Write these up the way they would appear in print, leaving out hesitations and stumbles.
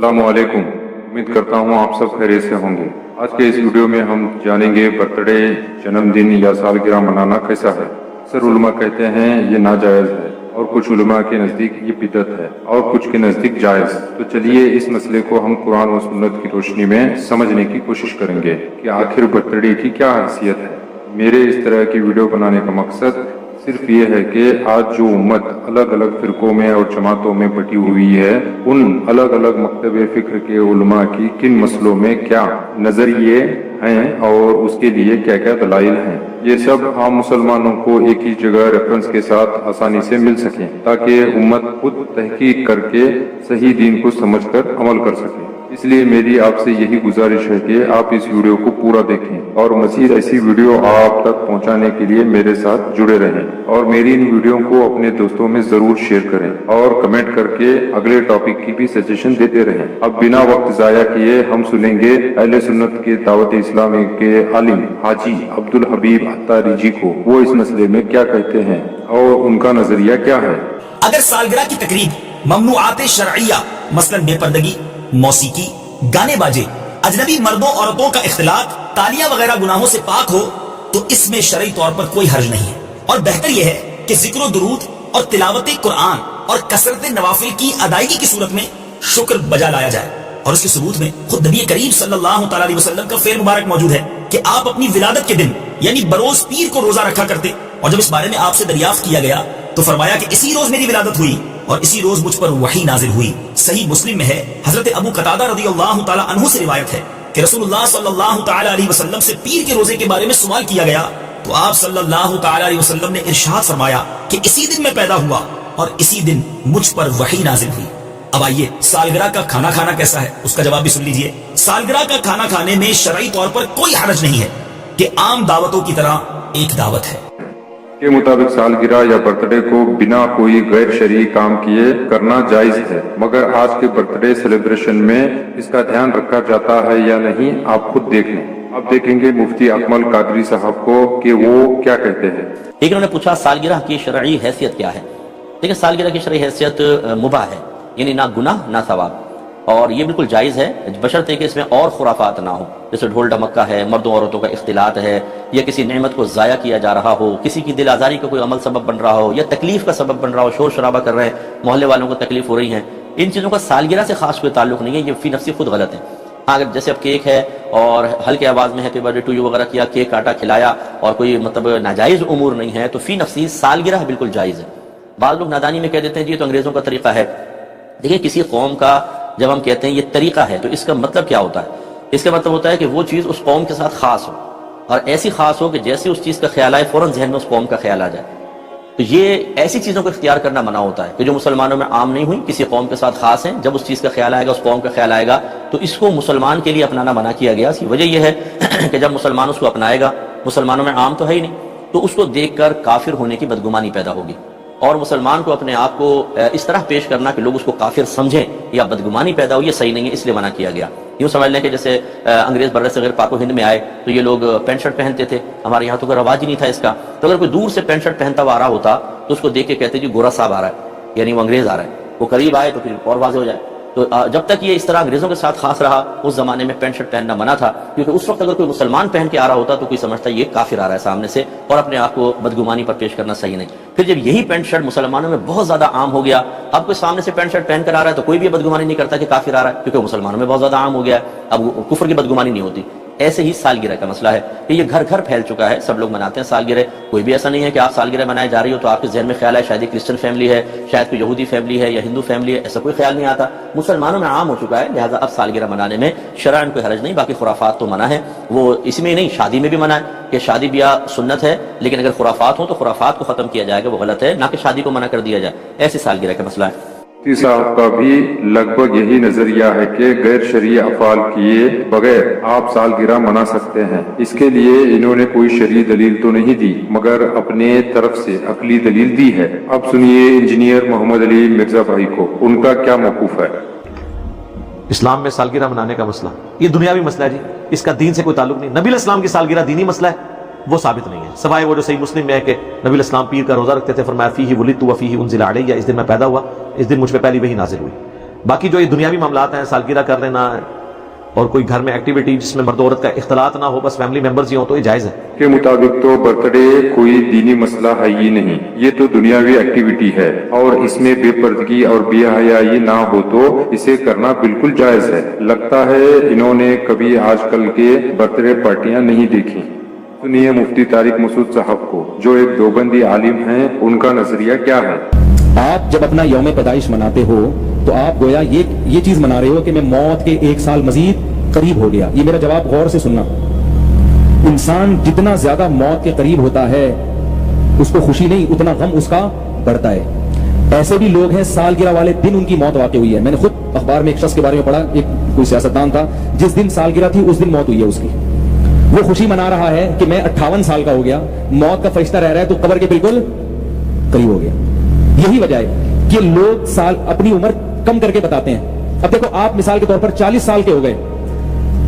السلام علیکم، امید کرتا ہوں آپ سب خیریت سے ہوں گے۔ آج کے اس ویڈیو میں ہم جانیں گے برتھ ڈے، جنم دن یا سالگرہ منانا کیسا ہے۔ اکثر علماء کہتے ہیں یہ ناجائز ہے، اور کچھ علماء کے نزدیک یہ بدعت ہے، اور کچھ کے نزدیک جائز۔ تو چلیے اس مسئلے کو ہم قرآن و سنت کی روشنی میں سمجھنے کی کوشش کریں گے کہ آخر برتھ ڈے کی کیا حیثیت ہے۔ میرے اس طرح کی ویڈیو بنانے کا مقصد صرف یہ ہے کہ آج جو امت الگ الگ فرقوں میں اور جماعتوں میں بٹی ہوئی ہے، ان الگ الگ مکتب فکر کے علماء کی کن مسئلوں میں کیا نظریے ہیں اور اس کے لیے کیا کیا دلائل ہیں، یہ سب عام مسلمانوں کو ایک ہی جگہ ریفرنس کے ساتھ آسانی سے مل سکیں، تاکہ امت خود تحقیق کر کے صحیح دین کو سمجھ کر عمل کر سکے۔ اس لیے میری آپ سے یہی گزارش ہے کہ آپ اس ویڈیو کو پورا دیکھیں، اور مزید ایسی ویڈیو آپ تک پہنچانے کے لیے میرے ساتھ جڑے رہیں، اور میری ان ویڈیو کو اپنے دوستوں میں ضرور شیئر کریں، اور کمنٹ کر کے اگلے ٹاپک کی بھی سجیشن دیتے رہیں۔ اب بنا وقت ضائع کیے ہم سنیں گے اہل سنت کے دعوت اسلامی کے عالم حاجی عبدالحبیب عطاری جی کو، وہ اس مسئلے میں کیا کہتے ہیں اور ان کا نظریہ کیا ہے۔ اگر سالگرہ کی تقریب ممنوعات شرعیہ مثلا بے پردگی، موسیقی، گانے باجے، اجنبی مردوں عورتوں کا اختلاط، تالیاں وغیرہ گناہوں سے پاک ہو تو اس میں شرعی طور پر کوئی حرج نہیں ہے، اور بہتر یہ ہے کہ ذکر و درود اور تلاوت قرآن اور کثرت نوافل کی ادائیگی کی صورت میں شکر بجا لایا جائے۔ اور اس کے ثبوت میں خود نبی کریم صلی اللہ تعالی علیہ وسلم کا فعل مبارک موجود ہے کہ آپ اپنی ولادت کے دن یعنی بروز پیر کو روزہ رکھا کرتے، اور جب اس بارے میں آپ سے دریافت کیا گیا تو فرمایا کہ اسی روز میری ولادت ہوئی اور اسی روز مجھ پر وحی نازل ہوئی۔ صحیح مسلم میں ہے، حضرت ابو قتادہ رضی اللہ تعالی عنہ سے روایت ہے کہ رسول اللہ صلی اللہ تعالی علیہ وسلم سے پیر کے روزے کے بارے میں سوال کیا گیا تو آپ صلی اللہ تعالی علیہ وسلم نے ارشاد فرمایا کہ اسی دن میں پیدا ہوا اور اسی دن مجھ پر وحی نازل ہوئی۔ اب آئیے سالگرہ کا کھانا کھانا کیسا ہے، اس کا جواب بھی سن لیجئے۔ سالگرہ کا کھانا کھانے میں شرعی طور پر کوئی حرج نہیں ہے کہ عام دعوتوں کی طرح ایک دعوت ہے۔ کے مطابق سالگرہ یا برتھ ڈے کو بنا کوئی غیر شرعی کام کیے کرنا جائز ہے، مگر آج کے برتھ ڈے سیلیبریشن میں اس کا دھیان رکھا جاتا ہے یا نہیں، آپ خود دیکھ لیں۔ اب دیکھیں گے مفتی اکمل قادری صاحب کو کہ وہ کیا کہتے ہیں۔ ایک انہوں نے پوچھا سالگرہ کی شرعی حیثیت کیا ہے۔ دیکھیں سالگرہ کی شرعی حیثیت مباح ہے، یعنی نہ گناہ نہ ثواب، اور یہ بالکل جائز ہے بشرطے کہ اس میں اور خرافات نہ ہو، جیسے ڈھول ڈھمکا ہے، مردوں عورتوں کا اختلاط ہے، یا کسی نعمت کو ضائع کیا جا رہا ہو، کسی کی دل آزاری کا کوئی عمل سبب بن رہا ہو، یا تکلیف کا سبب بن رہا ہو، شور شرابہ کر رہے ہیں، محلے والوں کو تکلیف ہو رہی ہے۔ ان چیزوں کا سالگرہ سے خاص کوئی تعلق نہیں ہے، یہ فی نفسی خود غلط ہے۔ اگر جیسے اب کیک ہے اور ہلکے آواز میں happy birthday to you وغیرہ کیا، کیک کاٹا کھلایا، اور کوئی مطلب ناجائز امور نہیں ہے، تو فی نفسی سالگرہ بالکل جائز ہے۔ بعض لوگ نادانی میں کہہ دیتے ہیں جی یہ تو انگریزوں کا طریقہ ہے۔ دیکھیں کسی قوم کا جب ہم کہتے ہیں یہ طریقہ ہے تو اس کا مطلب کیا ہوتا ہے؟ اس کا مطلب ہوتا ہے کہ وہ چیز اس قوم کے ساتھ خاص ہو، اور ایسی خاص ہو کہ جیسے اس چیز کا خیال آئے فوراً ذہن میں اس قوم کا خیال آ جائے۔ تو یہ ایسی چیزوں کو اختیار کرنا منع ہوتا ہے کہ جو مسلمانوں میں عام نہیں ہوئی، کسی قوم کے ساتھ خاص ہیں، جب اس چیز کا خیال آئے گا، اس قوم کا خیال آئے گا، تو اس کو مسلمان کے لیے اپنانا منع کیا گیا۔ اس کی وجہ یہ ہے کہ جب مسلمان اس کو اپنائے گا، مسلمانوں میں عام تو ہے ہی نہیں، تو اس کو دیکھ کر کافر ہونے کی بدگمانی پیدا ہوگی، اور مسلمان کو اپنے آپ کو اس طرح پیش کرنا کہ لوگ اس کو کافر سمجھیں یا بدگمانی پیدا ہو، یہ صحیح نہیں ہے، اس لیے منع کیا گیا۔ یوں سمجھ لیں کہ جیسے انگریز برصغیر پاک و ہند میں آئے تو یہ لوگ پینٹ شرٹ پہنتے تھے، ہمارے یہاں تو کوئی رواج ہی نہیں تھا اس کا، تو اگر کوئی دور سے پینٹ شرٹ پہنتا ہوا آ رہا ہوتا تو اس کو دیکھ کے کہتے جی گورا صاحب آ رہا ہے، یعنی وہ انگریز آ رہا ہے۔ وہ قریب آئے تو پھر اور واضح ہو جائے۔ تو جب تک یہ اس طرح انگریزوں کے ساتھ خاص رہا، اس زمانے میں پینٹ شرٹ پہننا منع تھا، کیونکہ اس وقت اگر کوئی مسلمان پہن کے آ رہا ہوتا تو کوئی سمجھتا یہ کافر آ رہا ہے سامنے سے، اور اپنے آپ کو بدگمانی پر پیش کرنا صحیح نہیں۔ پھر جب یہی پینٹ شرٹ مسلمانوں میں بہت زیادہ عام ہو گیا، اب کوئی سامنے سے پینٹ شرٹ پہن کر آ رہا ہے تو کوئی بھی بدگمانی نہیں کرتا کہ کافر آ رہا ہے، کیونکہ مسلمانوں میں بہت زیادہ عام ہو گیا ہے، اب کفر کی بدگمانی نہیں ہوتی۔ ایسے ہی سالگرہ کا مسئلہ ہے کہ یہ گھر گھر پھیل چکا ہے، سب لوگ مناتے ہیں سالگرہ۔ کوئی بھی ایسا نہیں ہے کہ آپ سالگرہ منائے جا رہی ہو تو آپ کے ذہن میں خیال ہے شاید یہ کرسچن فیملی ہے، شاید کوئی یہودی فیملی ہے یا ہندو فیملی ہے، ایسا کوئی خیال نہیں آتا۔ مسلمانوں میں عام ہو چکا ہے، لہٰذا اب سالگرہ منانے میں شرعاً کوئی حرج نہیں۔ باقی خرافات تو منع ہے، وہ اس میں نہیں، شادی میں بھی منع ہے کہ شادی بیاہ سنت ہے، لیکن اگر خرافات ہوں تو خرافات کو ختم کیا جائے گا، وہ غلط ہے، نہ کہ شادی کو منع کر دیا جائے۔ ایسے سالگرہ کا مسئلہ ہے۔ مفتی صاحب کا بھی لگ بھگ یہی نظریہ ہے کہ غیر شرعی افعال کیے بغیر آپ سالگرہ منا سکتے ہیں۔ اس کے لیے انہوں نے کوئی شرعی دلیل تو نہیں دی، مگر اپنے طرف سے عقلی دلیل دی ہے۔ اب سنیے انجینئر محمد علی مرزا بھائی کو، ان کا کیا موقف ہے۔ اسلام میں سالگرہ منانے کا مسئلہ یہ دنیاوی مسئلہ ہے جی، اس کا دین سے کوئی تعلق نہیں۔ نبی علیہ السلام کی سالگرہ دینی مسئلہ ہے، وہ ثابت نہیں ہے، سوائے وہ جو صحیح مسلم میں ہے کہ نبی علیہ السلام پیر کا روزہ رکھتے تھے، فرمایا فیہ ولدت وفیہ انزل علیہ، اس دن میں پیدا ہوا، اس دن مجھ پہ پہلی وحی نازل ہوئی۔ باقی جو یہ دنیاوی معاملات ہیں، سالگرہ کر لینا اور کوئی گھر میں ایکٹیویٹی جس میں مرد و عورت کا اختلاط نہ ہو، بس فیملی ممبرز ہی ہوں، تو یہ جائز ہے کے مطابق تو برتھ ڈے کوئی دینی مسئلہ ہے ہی نہیں، یہ تو دنیاوی ایکٹیویٹی ہے، اور اس میں بے پردگی اور بے حیائی نہ ہو تو اسے کرنا بالکل جائز ہے۔ لگتا ہے انہوں نے کبھی آج کل کے برتھ ڈے پارٹیاں نہیں دیکھی۔ سنیے مفتی طارق مسعود صاحب کو، جو ایک دیوبندی عالم ہیں، ان کا نظریہ کیا ہے۔ آپ جب اپنا یوم پیدائش مناتے ہو تو آپ گویا یہ چیز منا رہے ہو کہ میں موت کے 1 سال مزید قریب ہو گیا۔ یہ میرا جواب غور سے سننا، انسان جتنا زیادہ موت کے قریب ہوتا ہے اس کو خوشی نہیں، اتنا غم اس کا بڑھتا ہے۔ ایسے بھی لوگ ہیں سالگرہ والے دن ان کی موت واقع ہوئی ہے۔ میں نے خود اخبار میں ایک شخص کے بارے میں پڑھا، ایک کوئی سیاستدان تھا، جس دن سالگرہ تھی اس دن موت ہوئی ہے اس کی۔ وہ خوشی منا رہا ہے کہ میں 58 سال کا ہو گیا، موت کا فرشتہ رہ رہا ہے تو قبر کے بالکل قریب ہو گیا۔ یہی وجہ ہے کہ لوگ سال اپنی عمر کم کر کے بتاتے ہیں۔ اب دیکھو آپ مثال کے طور پر 40 سال کے ہو گئے،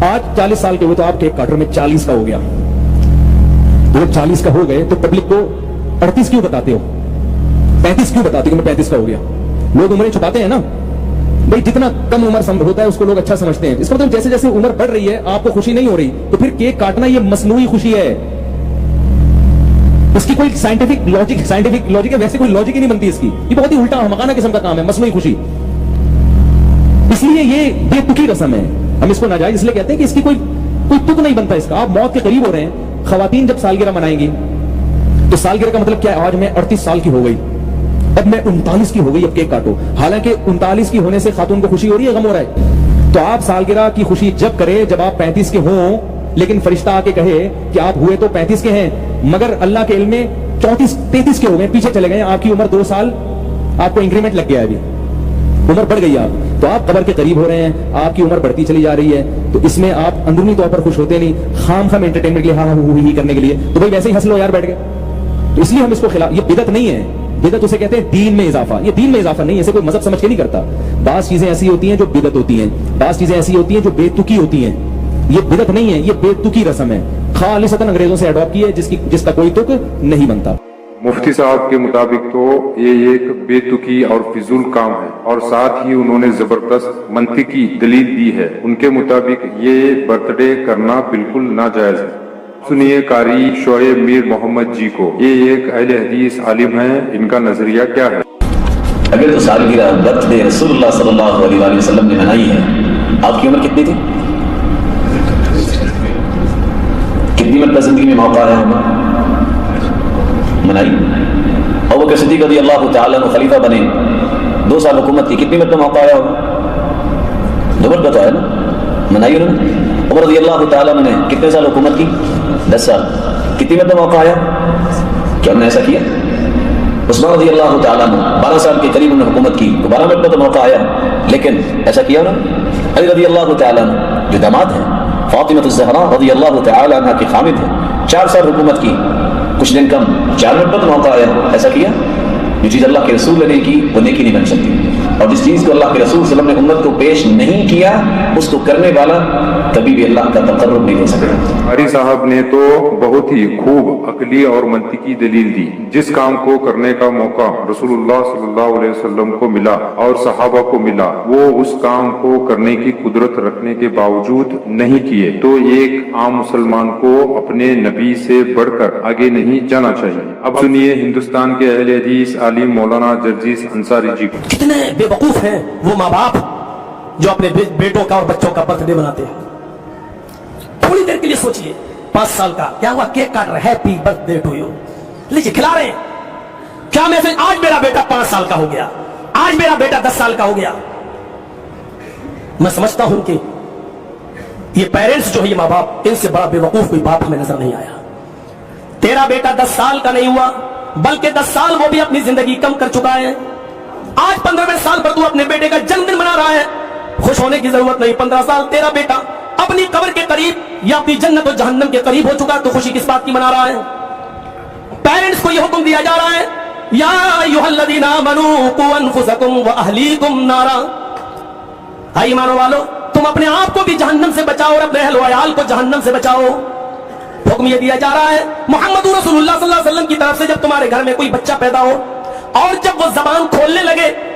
آج 40 سال کے ہوئے تو آپ کیک کاٹ رہے، میں 40 کا ہو گیا۔ جب 40 کا ہو گئے تو پبلک کو 38 کیوں بتاتے ہو، 35 کیوں بتاتے ہو کہ میں 35 کا ہو گیا؟ لوگ عمریں چھپاتے ہیں نا بھائی، جتنا کم عمر ہوتا ہے اس کو لوگ اچھا سمجھتے ہیں۔ اس کا مطلب جیسے جیسے عمر بڑھ رہی ہے آپ کو خوشی نہیں ہو رہی، تو پھر کیک کاٹنا یہ مصنوعی خوشی ہے، اس کی کوئی سائنٹیفک لاجک ہے، ویسے کوئی لاجک ہی نہیں بنتی اس کی، یہ بہت ہی الٹا ہمکانہ قسم کا کام ہے، مصنوعی خوشی۔ اس لیے یہ بے تکی رسم ہے، ہم اس کو ناجائز اس لیے کہتے ہیں کہ اس کی کوئی تک نہیں بنتا اس کا۔ آپ موت کے قریب ہو رہے ہیں، خواتین جب سالگرہ منائیں گی تو سالگرہ کا مطلب کیا ہے؟ آج میں 38 سال کی ہو گئی، اب میں 39 کی ہو گئی، اب کیک کاٹو۔ حالانکہ 39 کی ہونے سے خاتون کو خوشی ہو رہی ہے، غم ہو رہا ہے؟ تو آپ سالگرہ کی خوشی جب کرے جب آپ 35 کے ہوں، لیکن فرشتہ آ کے کہے کہ آپ ہوئے تو 35 کے ہیں مگر اللہ کے علم میں 34-33 کے ہو گئے، پیچھے چلے گئے، آپ کی عمر 2 سال آپ کو انکریمنٹ لگ گیا ہے، ابھی عمر بڑھ گئی آپ، تو آپ قبر کے قریب ہو رہے ہیں، آپ کی عمر بڑھتی چلی جا رہی ہے، تو اس میں آپ اندرونی طور پر خوش ہوتے نہیں، خام خام انٹرٹینمنٹ کے لیے ہاں ہی کرنے کے لیے، تو بھائی ویسے ہی ہنس لو یار بیٹھ گئے۔ تو اس لیے ہم اس کو خلاف، یہ بدعت نہیں ہے، بدعت اسے کہتے ہیں دین میں اضافہ۔ یہ دین میں اضافہ نہیں ہے، اسے کوئی مذہب سمجھ کے نہیں کرتا۔ بعض چیزیں ایسی ہوتی ہیں جو بدعت ہوتی ہیں، بعض چیزیں ایسی ہوتی ہیں جو بے تکی ہوتی ہیں، یہ بدعت نہیں ہے، یہ بے تکی رسم ہے، خالصتاً انگریزوں سے اڈاپٹ کی ہے، جس کا کوئی تک نہیں بنتا۔ مفتی صاحب کے مطابق تو یہ ایک بے تکی اور فضول کام ہے، اور ساتھ ہی انہوں نے زبردست منطقی دلیل دی ہے۔ ان کے مطابق یہ برتھ ڈے کرنا بالکل ناجائز ہے۔ سنیے قاری شعیب میر محمد جی کو، یہ ایک اہل حدیث عالم ہیں، ان کا نظریہ کیا ہے۔ اگر تو سالگرہ برتھ ڈے رسول اللہ صلی اللہ علیہ وآلہ وسلم نے منائی ہے، آپ کی عمر کتنی تھی؟ کتنی مرتبہ زندگی میں موقع آیا ہوگا منائی؟ ابو بکر صدیق رضی اللہ تعالیٰ عنہ خلیفہ بنے، 2 سال حکومت کی، کتنی مرتبہ موقع آیا ہوگا؟ 2 مرتبہ تو آیا نا، منائی انہوں نے۔ عمر رضی اللہ تعالیٰ عنہ نے کتنے سال حکومت کی؟ 10 سال، کتنی مرتبہ موقع آیا؟ کیا انہوں نے ایسا کیا؟ عثمان رضی اللہ تعالیٰ عنہ 12 سال کے قریب انہوں نے حکومت کی، 12 مرتبہ موقع آیا، لیکن ایسا کیا انہوں نے؟ علی رضی اللہ تعالیٰ عنہ جو داماد ہیں، فاطمہ الزہرا رضی اللہ تعالیٰ عنہ کی خامد ہیں، 4 سال حکومت کی، کچھ دن کم، 4 مرتبہ موقع آیا، ایسا کیا؟ جو چیز اللہ کے رسول نے کی وہ نیکی نہیں بن سکتی، اور جس چیز کو اللہ کے رسول صلی اللہ علیہ وسلم نے امت کو پیش نہیں کیا اس کو کرنے والا کبھی بھی اللہ کا تقرب نہیں ہو سکتا۔ قاری صاحب نے تو بہت ہی خوب عقلی اور منطقی دلیل دی۔ جس کام کو کرنے کا موقع رسول اللہ صلی اللہ علیہ وسلم کو ملا اور صحابہ کو ملا، وہ اس کام کو کرنے کی قدرت رکھنے کے باوجود نہیں کیے، تو ایک عام مسلمان کو اپنے نبی سے بڑھ کر آگے نہیں جانا چاہیے۔ اب سنیے ہندوستان کے اہل حدیث عالم مولانا جرجیس انصاری جی کو۔ کتنے بے وقوف ہیں وہ ماں باپ جو اپنے بیٹوں کا اور بچوں کا برتھ ڈے مناتے ہیں۔ تھوڑی دیر کے لیے سوچئے، 5 سال کا کیا ہوا، کیک کاٹ رہے، happy birthday to you, لیجیے کھلا رہے ہیں۔ کیا میسج؟ آج میرا بیٹا 5 سال کا ہو گیا، آج میرا بیٹا 10 سال کا ہو گیا۔ میں سمجھتا ہوں کہ یہ پیرنٹس جو ہے، یہ ماں باپ، ان سے بڑا بے وقوف کوئی باپ ہمیں نظر نہیں آیا۔ تیرا بیٹا 10 سال کا نہیں ہوا بلکہ 10 سال وہ بھی اپنی زندگی کم کر چکا ہے۔ آج 15ویں سال پر تو اپنے بیٹے کا جنم دن منا رہا ہے، خوش ہونے کی ضرورت نہیں۔ 15 سال تیرا بیٹا اپنی قبر کے قریب یا اپنی جنت و جہنم کے قریب ہو چکا، تو خوشی کس بات کی منا رہا ہے؟ پیرنٹس کو یہ حکم دیا جا رہا ہے، یا ایھا الذین آمنوا قوا انفسکم واہلیکم نارا، اے ایمانوں والو تم اپنے آپ کو بھی جہنم سے بچاؤ اور اپنے اہل و عیال کو جہنم سے بچاؤ۔ حکم یہ دیا جا رہا ہے محمد رسول اللہ صلی اللہ علیہ وسلم کی طرف سے، جب تمہارے گھر میں کوئی بچہ پیدا ہو اور جب وہ زبان کھولنے لگے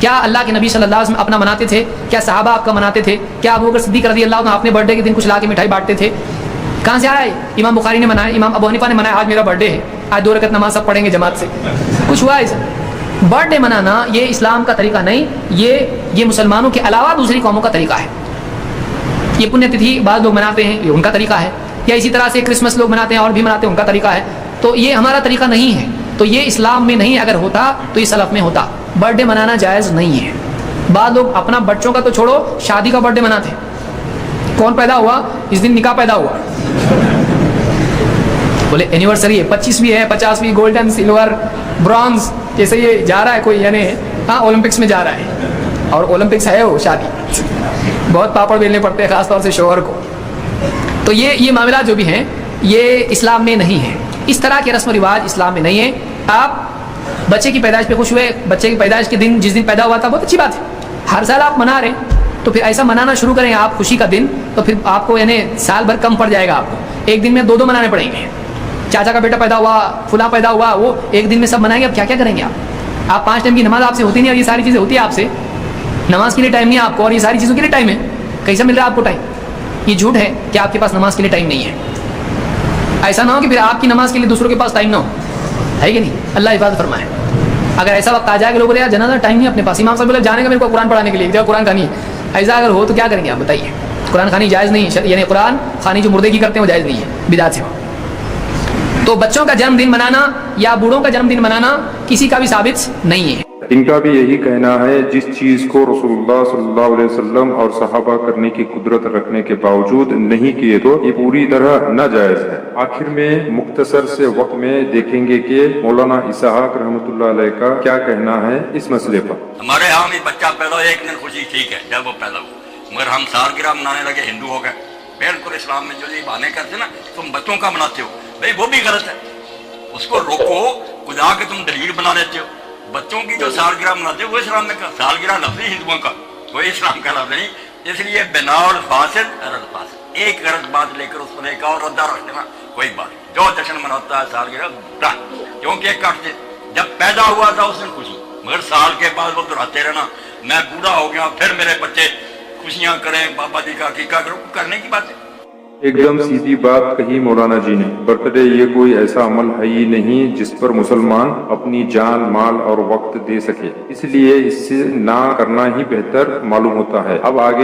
کیا اللہ کے نبی صلی اللہ علیہ وسلم اپنا مناتے تھے؟ کیا صحابہ آپ کا مناتے تھے؟ کیا ابو بکر صدیق رضی اللہ عنہ اپنے برتھ ڈے کے دن کچھ لا کے مٹھائی بانٹتے تھے؟ کہاں سے آیا ہے؟ امام بخاری نے منایا, امام ابو حنیفہ نے منایا, آج میرا برتھ ڈے ہے, آج 2 رکعت نماز سب پڑھیں گے جماعت سے. کچھ ہوا ہے؟ برتھ ڈے منانا یہ اسلام کا طریقہ نہیں, یہ مسلمانوں کے علاوہ دوسری قوموں کا طریقہ ہے. یہ پنیہ تتھی بعض لوگ مناتے ہیں, یہ ان کا طریقہ ہے. یا اسی طرح سے کرسمس لوگ مناتے ہیں اور بھی مناتے ہیں, ان کا طریقہ ہے. تو یہ ہمارا طریقہ نہیں ہے. تو یہ اسلام میں نہیں, اگر ہوتا تو یہ سلف میں ہوتا. برتھ ڈے منانا جائز نہیں ہے. بعض لوگ اپنا بچوں کا تو چھوڑو, شادی کا برتھ ڈے مناتے ہیں. کون پیدا ہوا اس دن, نکاح پیدا ہوا, بولے اینیورسری ہے, 25 ہے, 50 بھی, گولڈن, سلور, برونز, جیسے یہ جا رہا ہے کوئی, یعنی ہاں اولمپکس میں جا رہا ہے, اور اولمپکس ہے وہ شادی, بہت پاپڑ بیلنے پڑتے ہیں خاص طور سے شوہر کو. تو یہ معاملات جو بھی ہیں یہ اسلام میں نہیں ہے. اس طرح کے رسم و رواج اسلام میں نہیں ہے. آپ بچے کی پیدائش پہ خوش ہوئے, بچے کی پیدائش کے دن جس دن پیدا ہوا تھا بہت اچھی بات ہے, ہر سال آپ منا رہے ہیں, تو پھر ایسا منانا شروع کریں آپ خوشی کا دن, تو پھر آپ کو یعنی سال بھر کم پڑ جائے گا. آپ کو ایک دن میں 2 منانے پڑیں گے. چاچا کا بیٹا پیدا ہوا, فلاں پیدا ہوا, وہ ایک دن میں سب منائیں گے. اب کیا کیا کریں گے آپ 5 ٹائم کی نماز آپ سے ہوتی نہیں, اور یہ ساری چیزیں ہوتی ہے آپ سے. نماز کے لیے ٹائم نہیں ہے آپ کو, اور یہ ساری چیزوں کے لیے ٹائم ہے. کیسا مل رہا ہے آپ کو ٹائم؟ یہ جھوٹ ہے کہ آپ کے پاس نماز کے لیے ٹائم نہیں ہے. ایسا نہ ہو کہ پھر آپ کی نماز کے لیے دوسروں کے پاس ٹائم نہ ہو, ہے کہ نہیں؟ اللہ حفاظت فرمائے. اگر ایسا وقت آ جائے کہ لوگ بولے یار جنازہ ٹائم نہیں اپنے پاس, امام صاحب بولے جانے کا میرے کو قرآن پڑھانے کے لیے, قرآن خوانی, ایسا اگر ہو تو کیا کریں گے آپ بتائیے؟ قرآن خوانی جائز نہیں, یعنی قرآن خوانی جو مردے کی کرتے ہیں وہ جائز نہیں ہے, بدعت سے. تو بچوں کا جنم دن منانا یا بوڑھوں کا جنم دن منانا کسی کا بھی ثابت نہیں ہے. ان کا بھی یہی کہنا ہے جس چیز کو رسول اللہ صلی اللہ علیہ وسلم اور صحابہ کرنے کی قدرت رکھنے کے باوجود نہیں کیے تو یہ پوری طرح ناجائز ہے. آخر میں مختصر سے وقت میں دیکھیں گے کہ مولانا اسحاق رحمۃ اللہ علیہ کا کیا کہنا ہے اس مسئلے پر. ہمارے یہاں بھی بچہ پیدا ہو, ایک دن خوشی ٹھیک ہے جب وہ پیدا ہو, مگر ہم سالگرہ منانے لگے, ہندو ہو گئے. بالکل اسلام میں جو یہ بہانے کرتے نا تم بچوں کا مناتے ہو, بھائی وہ بھی غلط ہے, اس کو روکو. خدا کے تم دلیل بنا لیتے ہو. بچوں کی جو سالگرہ مناتے ہیں وہ اسلام میں سالگرہ لفظ ہندوؤں کا, کوئی اسلام کا لفظ نہیں. اس لیے بنا الفاسد غرض فاسد, ایک غلط بات لے کر اس پر ایک اور ردا رکھ دینا, کوئی بات نہیں. جو جشن مناتا ہے سالگرہ کیونکہ ایک کاٹتے, جب پیدا ہوا تھا اس دن خوشی, مگر سال کے بعد وہ دہراتے رہنا میں بوڑھا ہو گیا پھر میرے بچے خوشیاں کریں, بابا جی کا عقیقہ کرو, کرنے کی بات ہے. ایک دم سیدھی بات کہی مولانا جی نے. برتھ ڈے یہ کوئی ایسا عمل ہے ہی نہیں جس پر مسلمان اپنی جان, مال اور وقت دے سکے, اس لیے اس سے نہ کرنا ہی بہتر معلوم ہوتا ہے. اب آگے